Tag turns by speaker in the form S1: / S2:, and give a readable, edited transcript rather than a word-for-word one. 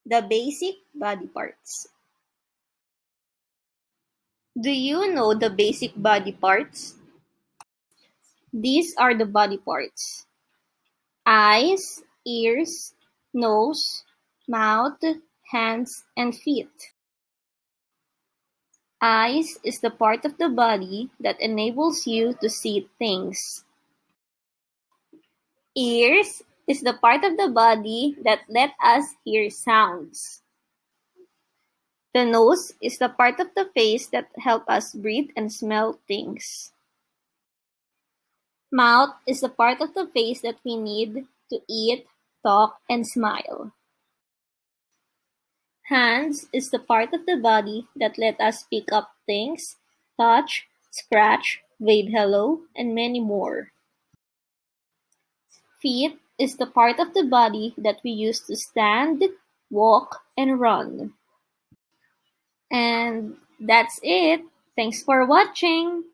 S1: The basic body parts. Do you know the basic body parts? These are the body parts: eyes, ears, nose, mouth, hands, and feet. Eyes is the part of the body that enables you to see things. Ears is the part of the body that let us hear sounds. The nose is the part of the face that help us breathe and smell things. Mouth is the part of the face that we need to eat, talk, and smile. Hands is the part of the body that let us pick up things, touch, scratch, wave hello, and many more. Feet is the part of the body that we use to stand, walk, and run. And that's it. Thanks for watching.